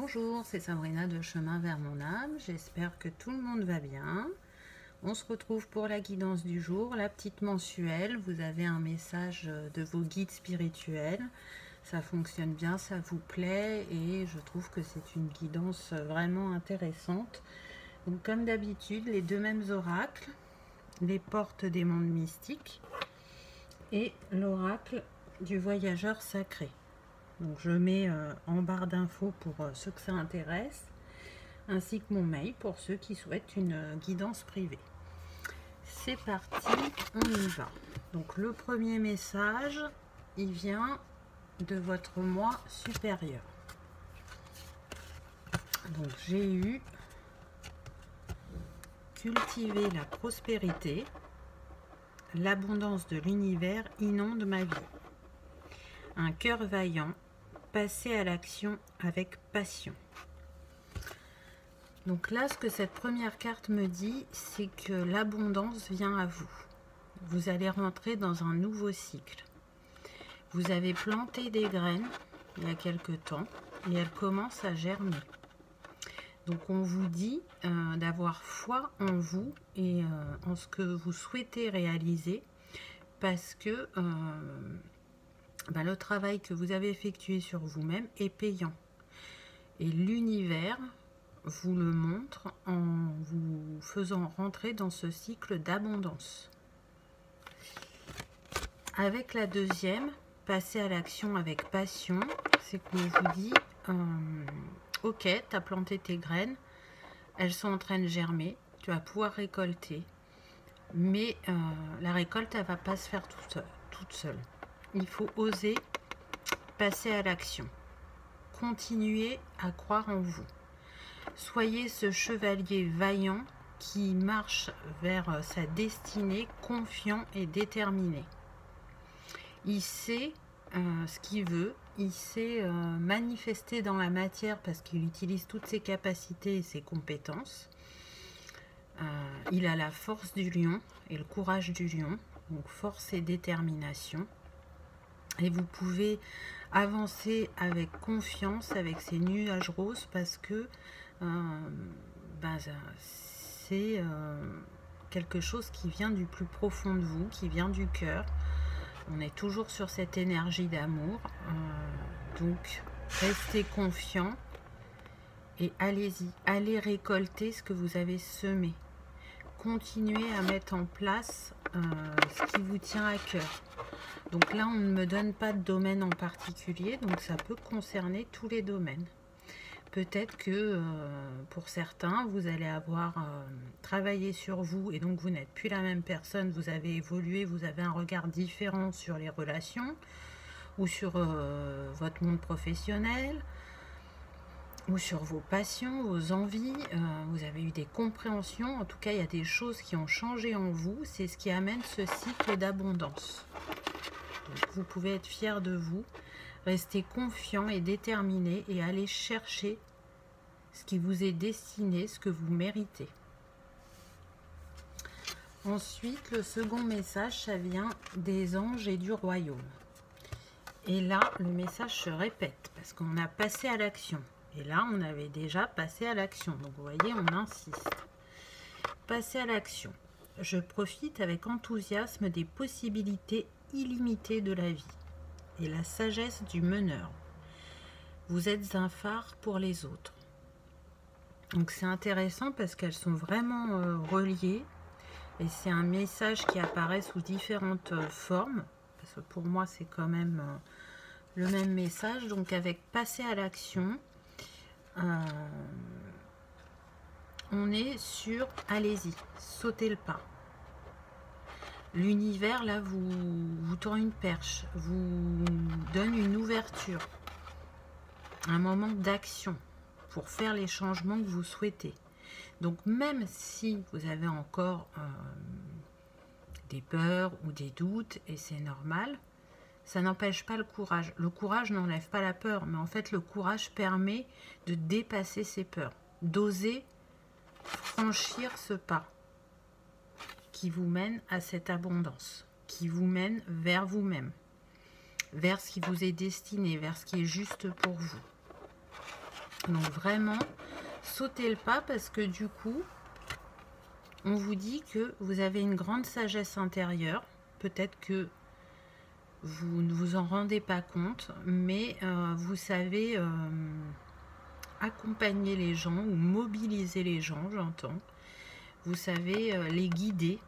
Bonjour, c'est Sabrina de Chemin vers mon âme. J'espère que tout le monde va bien. On se retrouve pour la guidance du jour, la petite mensuelle. Vous avez un message de vos guides spirituels. Ça fonctionne bien, ça vous plaît et je trouve que c'est une guidance vraiment intéressante. Donc comme d'habitude, les deux mêmes oracles, les portes des mondes mystiques et l'oracle du voyageur sacré. Donc je mets en barre d'infos pour ceux que ça intéresse, ainsi que mon mail pour ceux qui souhaitent une guidance privée. C'est parti, on y va. Donc le premier message, il vient de votre moi supérieur. Donc j'ai eu cultiver la prospérité, l'abondance de l'univers inonde ma vie. Un cœur vaillant, passer à l'action avec passion. Donc là, ce que cette première carte me dit, c'est que l'abondance vient à vous. Vous allez rentrer dans un nouveau cycle. Vous avez planté des graines il y a quelque temps et elles commencent à germer. Donc on vous dit d'avoir foi en vous et en ce que vous souhaitez réaliser parce que le travail que vous avez effectué sur vous-même est payant. Et l'univers vous le montre en vous faisant rentrer dans ce cycle d'abondance. Avec la deuxième, passer à l'action avec passion, c'est qu'on vous dit ok, tu as planté tes graines, elles sont en train de germer, tu vas pouvoir récolter, mais la récolte, elle ne va pas se faire toute seule. Il faut oser passer à l'action. Continuez à croire en vous. Soyez ce chevalier vaillant qui marche vers sa destinée, confiant et déterminé. Il sait ce qu'il veut, il sait manifester dans la matière parce qu'il utilise toutes ses capacités et ses compétences. Il a la force du lion et le courage du lion, donc force et détermination. Et vous pouvez avancer avec confiance, avec ces nuages roses, parce que c'est quelque chose qui vient du plus profond de vous, qui vient du cœur. On est toujours sur cette énergie d'amour. Donc, restez confiant et allez-y. Allez récolter ce que vous avez semé. Continuez à mettre en place ce qui vous tient à cœur. Donc là, on ne me donne pas de domaine en particulier, donc ça peut concerner tous les domaines. Peut-être que pour certains, vous allez avoir travaillé sur vous et donc vous n'êtes plus la même personne, vous avez évolué, vous avez un regard différent sur les relations ou sur votre monde professionnel ou sur vos passions, vos envies, vous avez eu des compréhensions, en tout cas il y a des choses qui ont changé en vous, c'est ce qui amène ce cycle d'abondance. Vous pouvez être fier de vous, rester confiant et déterminé et aller chercher ce qui vous est destiné, ce que vous méritez. Ensuite, le second message, ça vient des anges et du royaume. Et là, le message se répète parce qu'on a passé à l'action. Et là, on avait déjà passé à l'action. Donc, vous voyez, on insiste. Passer à l'action. Je profite avec enthousiasme des possibilités illimitées de la vie et la sagesse du meneur. Vous êtes un phare pour les autres. Donc c'est intéressant parce qu'elles sont vraiment reliées et c'est un message qui apparaît sous différentes formes. Parce que pour moi c'est quand même le même message. Donc avec passer à l'action, on est sur allez-y, sautez le pas. L'univers, là, vous tend une perche, vous donne une ouverture, un moment d'action pour faire les changements que vous souhaitez. Donc, même si vous avez encore des peurs ou des doutes, et c'est normal, ça n'empêche pas le courage. Le courage n'enlève pas la peur, mais en fait, le courage permet de dépasser ses peurs, d'oser franchir ce pas qui vous mène à cette abondance, qui vous mène vers vous-même, vers ce qui vous est destiné, vers ce qui est juste pour vous. Donc vraiment, sautez le pas parce que du coup, on vous dit que vous avez une grande sagesse intérieure. Peut-être que vous ne vous en rendez pas compte, mais vous savez accompagner les gens ou mobiliser les gens, j'entends. Vous savez les guider.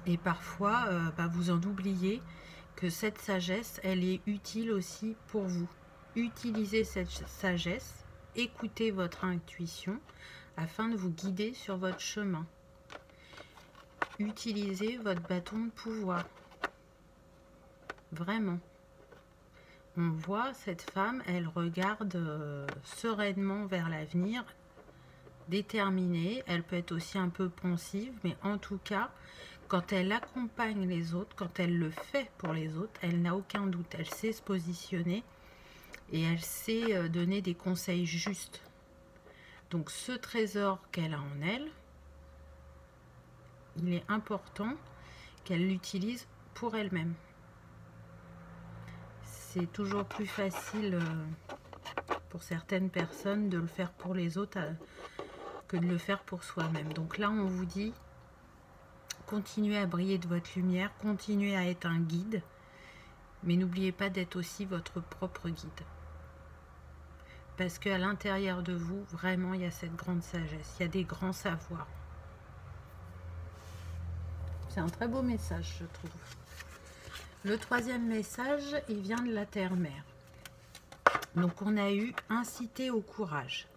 Et parfois, vous en oubliez que cette sagesse, elle est utile aussi pour vous. Utilisez cette sagesse, écoutez votre intuition afin de vous guider sur votre chemin. Utilisez votre bâton de pouvoir. Vraiment. On voit cette femme, elle regarde sereinement vers l'avenir, déterminée. Elle peut être aussi un peu pensive, mais en tout cas, quand elle accompagne les autres, quand elle le fait pour les autres, elle n'a aucun doute. Elle sait se positionner et elle sait donner des conseils justes. Donc ce trésor qu'elle a en elle, il est important qu'elle l'utilise pour elle-même. C'est toujours plus facile pour certaines personnes de le faire pour les autres que de le faire pour soi-même. Donc là, on vous dit, continuez à briller de votre lumière, continuez à être un guide, mais n'oubliez pas d'être aussi votre propre guide. Parce qu'à l'intérieur de vous, vraiment, il y a cette grande sagesse, il y a des grands savoirs. C'est un très beau message, je trouve. Le troisième message, il vient de la terre-mère. Donc on a eu inciter au courage.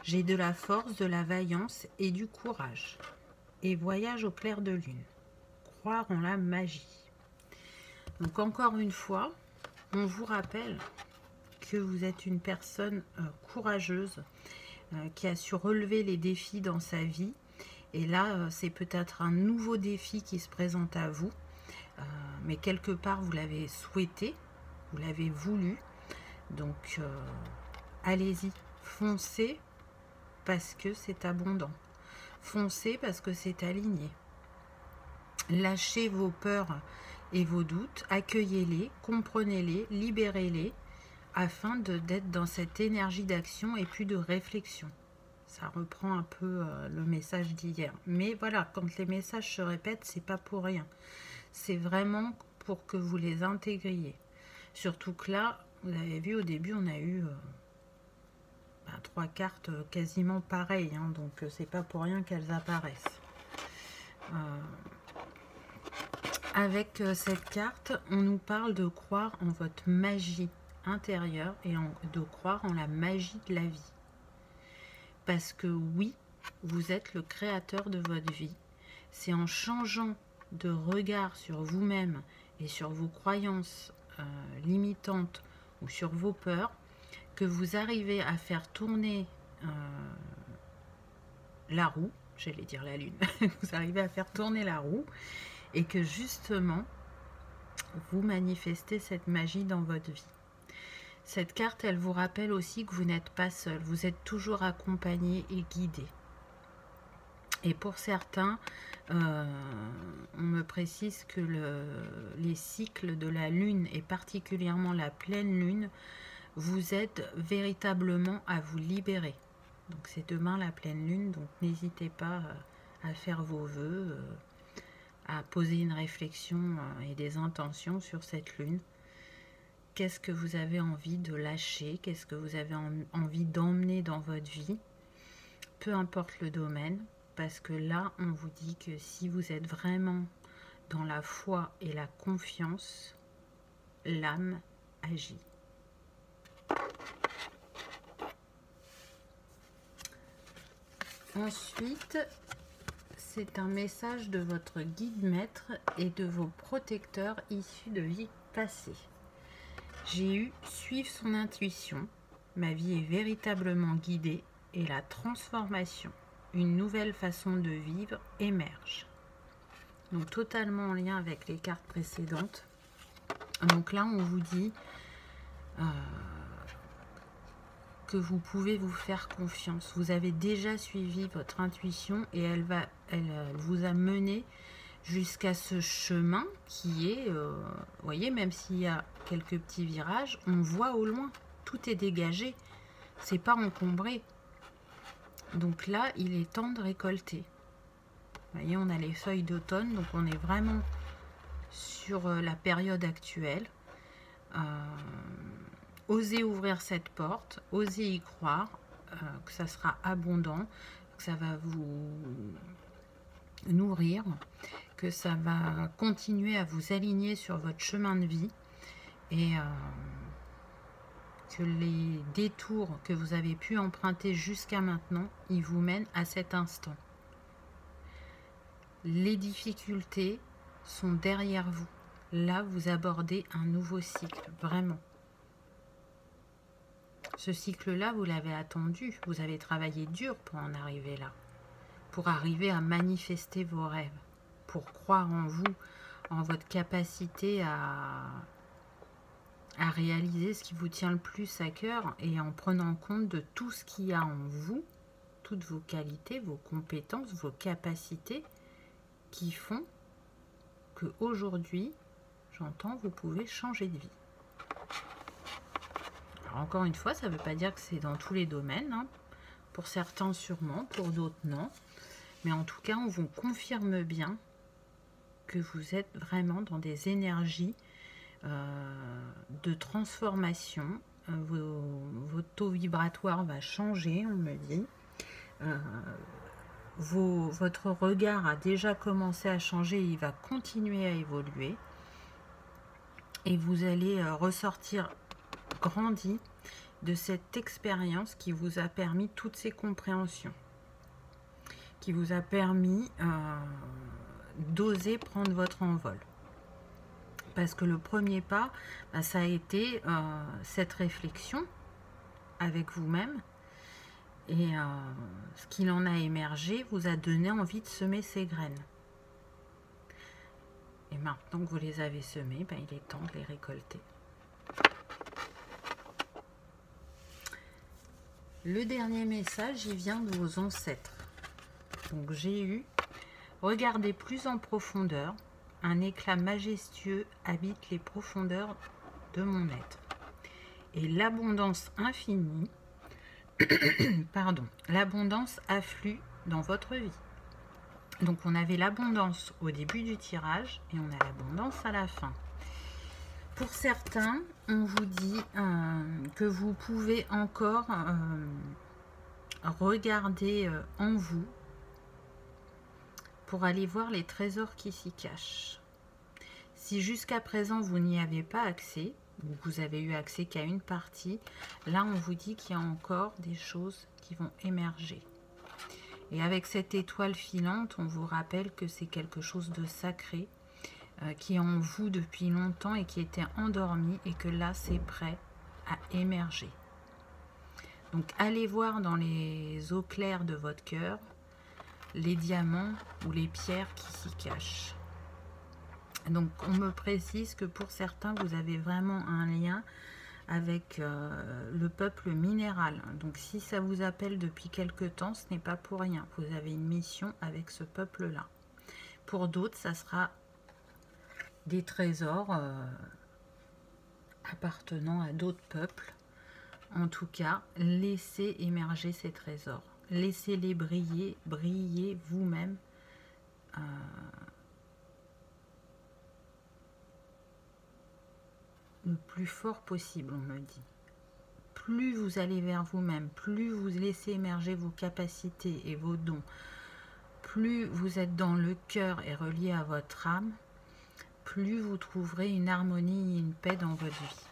J'ai de la force, de la vaillance et du courage. Et voyage au clair de lune. Croire en la magie. Donc encore une fois, on vous rappelle que vous êtes une personne courageuse qui a su relever les défis dans sa vie. Et là, c'est peut-être un nouveau défi qui se présente à vous. Mais quelque part, vous l'avez souhaité, vous l'avez voulu. Donc, allez-y, foncez parce que c'est abondant. Foncez parce que c'est aligné. Lâchez vos peurs et vos doutes, accueillez-les, comprenez-les, libérez-les, afin d'être dans cette énergie d'action et puis de réflexion. Ça reprend un peu le message d'hier. Mais voilà, quand les messages se répètent, c'est pas pour rien. C'est vraiment pour que vous les intégriez. Surtout que là, vous avez vu, au début, on a eu 3 cartes quasiment pareilles. Hein, donc, c'est pas pour rien qu'elles apparaissent. Avec cette carte, on nous parle de croire en votre magie intérieure et de croire en la magie de la vie. Parce que oui, vous êtes le créateur de votre vie. C'est en changeant de regard sur vous-même et sur vos croyances limitantes ou sur vos peurs que vous arrivez à faire tourner la roue, j'allais dire la lune, vous arrivez à faire tourner la roue et que justement vous manifestez cette magie dans votre vie. Cette carte, elle vous rappelle aussi que vous n'êtes pas seul, vous êtes toujours accompagné et guidé. Et pour certains, on me précise que les cycles de la lune et particulièrement la pleine lune vous aident véritablement à vous libérer. Donc c'est demain la pleine lune, donc n'hésitez pas à faire vos vœux, à poser une réflexion et des intentions sur cette lune. Qu'est-ce que vous avez envie de lâcher? Qu'est-ce que vous avez envie d'emmener dans votre vie? Peu importe le domaine, parce que là, on vous dit que si vous êtes vraiment dans la foi et la confiance, l'âme agit. Ensuite, c'est un message de votre guide maître et de vos protecteurs issus de vies passées. J'ai eu suivre son intuition, ma vie est véritablement guidée et la transformation, une nouvelle façon de vivre émerge. Donc totalement en lien avec les cartes précédentes. Donc là on vous dit que vous pouvez vous faire confiance. Vous avez déjà suivi votre intuition et elle vous a mené jusqu'à ce chemin qui est, vous voyez, même s'il y a quelques petits virages, on voit au loin, tout est dégagé. c'est pas encombré. Donc là, il est temps de récolter. Vous voyez, on a les feuilles d'automne, donc on est vraiment sur la période actuelle. Osez ouvrir cette porte, osez y croire, que ça sera abondant, que ça va vous nourrir, que ça va continuer à vous aligner sur votre chemin de vie et que les détours que vous avez pu emprunter jusqu'à maintenant, ils vous mènent à cet instant. Les difficultés sont derrière vous. Là, vous abordez un nouveau cycle, vraiment. Ce cycle-là, vous l'avez attendu. Vous avez travaillé dur pour en arriver là. Pour arriver à manifester vos rêves. Pour croire en vous, en votre capacité à réaliser ce qui vous tient le plus à cœur et en prenant compte de tout ce qu'il y a en vous, toutes vos qualités, vos compétences, vos capacités qui font qu'aujourd'hui, j'entends, vous pouvez changer de vie. Alors encore une fois, ça ne veut pas dire que c'est dans tous les domaines. Hein. Pour certains sûrement, pour d'autres non. Mais en tout cas, on vous confirme bien que vous êtes vraiment dans des énergies de transformation. Votre taux vibratoire va changer, on me dit. Votre regard a déjà commencé à changer, il va continuer à évoluer. Et vous allez ressortir grandi de cette expérience qui vous a permis toutes ces compréhensions. Qui vous a permis d'oser prendre votre envol. Parce que le premier pas, ça a été cette réflexion avec vous-même. Et ce qu'il en a émergé vous a donné envie de semer ces graines. Et maintenant que vous les avez semées, il est temps de les récolter. Le dernier message, il vient de vos ancêtres. Donc j'ai eu, regardez plus en profondeur. Un éclat majestueux habite les profondeurs de mon être. Et l'abondance infinie, pardon, l'abondance afflue dans votre vie. Donc on avait l'abondance au début du tirage et on a l'abondance à la fin. Pour certains, on vous dit que vous pouvez encore regarder en vous pour aller voir les trésors qui s'y cachent. Si jusqu'à présent vous n'y avez pas accès, ou vous avez eu accès qu'à une partie, là on vous dit qu'il y a encore des choses qui vont émerger. Et avec cette étoile filante, on vous rappelle que c'est quelque chose de sacré qui est en vous depuis longtemps et qui était endormi et que là c'est prêt à émerger. Donc allez voir dans les eaux claires de votre cœur les diamants ou les pierres qui s'y cachent. Donc on me précise que pour certains vous avez vraiment un lien avec le peuple minéral. Donc si ça vous appelle depuis quelque temps, ce n'est pas pour rien. Vous avez une mission avec ce peuple-là. Pour d'autres, ça sera des trésors appartenant à d'autres peuples. En tout cas, laissez émerger ces trésors. Laissez-les briller, briller vous-même. Le plus fort possible, on me dit. Plus vous allez vers vous-même, plus vous laissez émerger vos capacités et vos dons, plus vous êtes dans le cœur et relié à votre âme, plus vous trouverez une harmonie et une paix dans votre vie.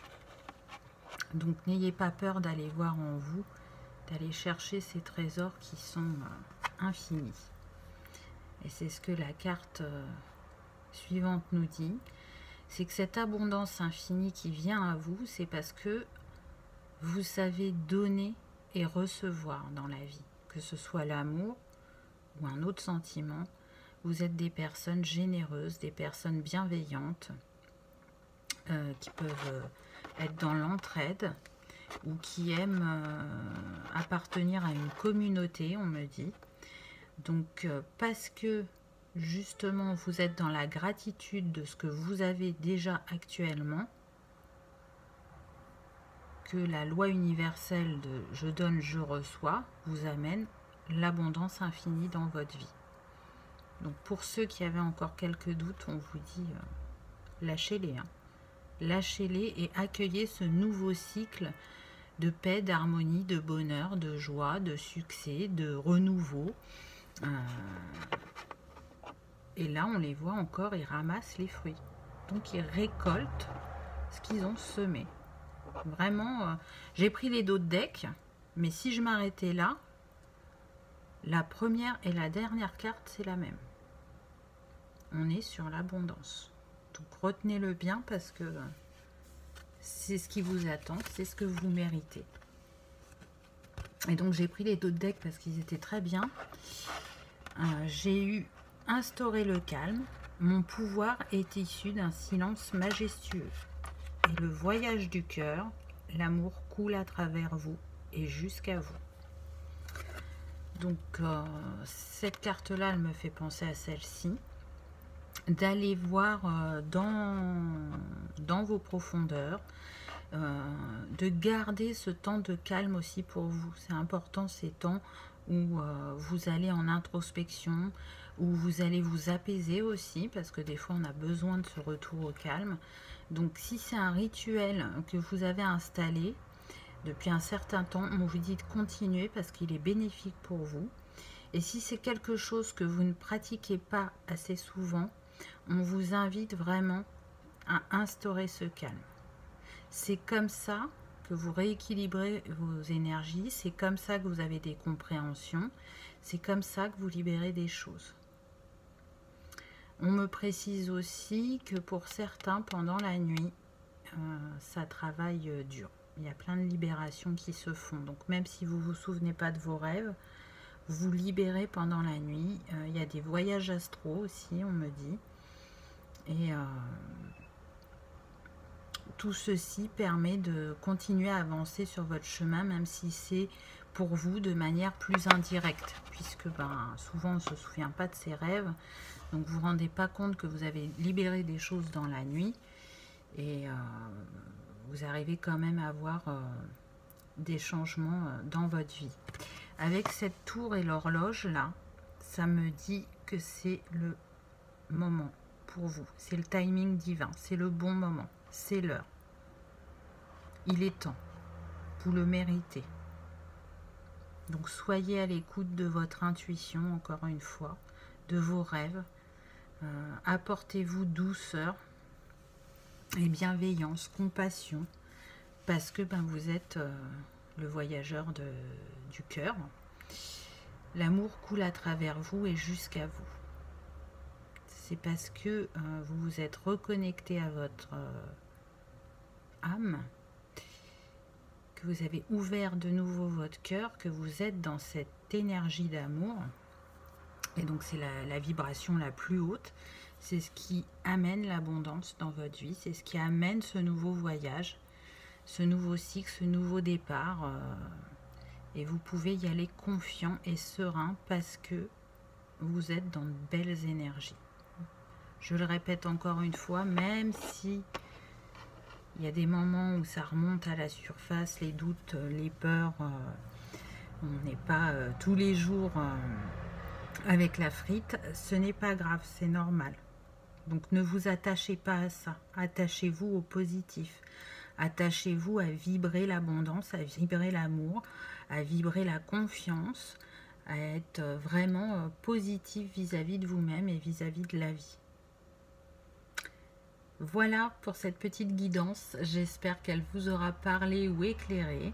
Donc n'ayez pas peur d'aller voir en vous, d'aller chercher ces trésors qui sont infinis. Et c'est ce que la carte suivante nous dit, c'est que cette abondance infinie qui vient à vous, c'est parce que vous savez donner et recevoir dans la vie, que ce soit l'amour ou un autre sentiment. Vous êtes des personnes généreuses, des personnes bienveillantes qui peuvent être dans l'entraide ou qui aiment appartenir à une communauté, on me dit. Donc parce que justement vous êtes dans la gratitude de ce que vous avez déjà actuellement, que la loi universelle de je donne, je reçois vous amène l'abondance infinie dans votre vie. Donc pour ceux qui avaient encore quelques doutes, on vous dit lâchez-les. Hein. Lâchez-les et accueillez ce nouveau cycle de paix, d'harmonie, de bonheur, de joie, de succès, de renouveau. Et là, on les voit encore, ils ramassent les fruits. Donc ils récoltent ce qu'ils ont semé. Vraiment, j'ai pris les d'autres decks, mais si je m'arrêtais là, la première et la dernière carte, c'est la même. On est sur l'abondance. Donc retenez-le bien parce que c'est ce qui vous attend, c'est ce que vous méritez. Et donc j'ai pris les d'autres decks parce qu'ils étaient très bien. J'ai eu instauré le calme. Mon pouvoir est issu d'un silence majestueux. Et le voyage du cœur, l'amour coule à travers vous et jusqu'à vous. Donc cette carte-là, elle me fait penser à celle-ci. D'aller voir dans vos profondeurs, de garder ce temps de calme aussi pour vous. C'est important ces temps où vous allez en introspection, où vous allez vous apaiser aussi, parce que des fois on a besoin de ce retour au calme. Donc si c'est un rituel que vous avez installé depuis un certain temps, on vous dit de continuer parce qu'il est bénéfique pour vous. Et si c'est quelque chose que vous ne pratiquez pas assez souvent, on vous invite vraiment à instaurer ce calme. C'est comme ça que vous rééquilibrez vos énergies, c'est comme ça que vous avez des compréhensions, c'est comme ça que vous libérez des choses. On me précise aussi que pour certains, pendant la nuit, ça travaille dur. Il y a plein de libérations qui se font. Donc même si vous ne vous souvenez pas de vos rêves, vous libérez pendant la nuit. Il y a des voyages astraux aussi, on me dit. Et tout ceci permet de continuer à avancer sur votre chemin, même si c'est pour vous de manière plus indirecte, puisque souvent on ne se souvient pas de ses rêves, donc vous ne vous rendez pas compte que vous avez libéré des choses dans la nuit, et vous arrivez quand même à avoir des changements dans votre vie. Avec cette tour et l'horloge là, ça me dit que c'est le moment pour vous, c'est le timing divin, c'est le bon moment, c'est l'heure. Il est temps, vous le méritez. Donc soyez à l'écoute de votre intuition, encore une fois, de vos rêves. Apportez-vous douceur et bienveillance, compassion, parce que vous êtes le voyageur du cœur. L'amour coule à travers vous et jusqu'à vous. C'est parce que vous vous êtes reconnecté à votre âme, que vous avez ouvert de nouveau votre cœur, que vous êtes dans cette énergie d'amour. Et donc c'est la vibration la plus haute. C'est ce qui amène l'abondance dans votre vie. C'est ce qui amène ce nouveau voyage, ce nouveau cycle, ce nouveau départ. Et vous pouvez y aller confiant et serein parce que vous êtes dans de belles énergies. Je le répète encore une fois, même si il y a des moments où ça remonte à la surface, les doutes, les peurs, on n'est pas tous les jours avec la frite, ce n'est pas grave, c'est normal. Donc ne vous attachez pas à ça, attachez-vous au positif, attachez-vous à vibrer l'abondance, à vibrer l'amour, à vibrer la confiance, à être vraiment positif vis-à-vis de vous-même et vis-à-vis de la vie. Voilà pour cette petite guidance, j'espère qu'elle vous aura parlé ou éclairé.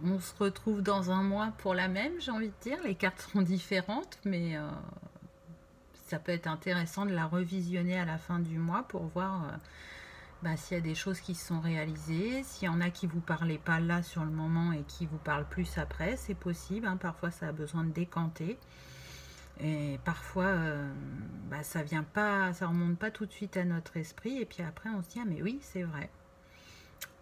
On se retrouve dans un mois pour la même, j'ai envie de dire. Les cartes seront différentes, mais ça peut être intéressant de la revisionner à la fin du mois pour voir s'il y a des choses qui se sont réalisées, s'il y en a qui ne vous parlaient pas là sur le moment et qui vous parlent plus après, c'est possible. Parfois, ça a besoin de décanter. Et parfois, ça vient pas, ça remonte pas tout de suite à notre esprit. Et puis après, on se dit, ah mais oui, c'est vrai.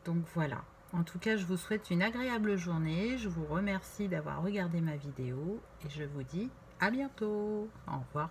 Donc voilà. En tout cas, je vous souhaite une agréable journée. Je vous remercie d'avoir regardé ma vidéo. Et je vous dis à bientôt. Au revoir.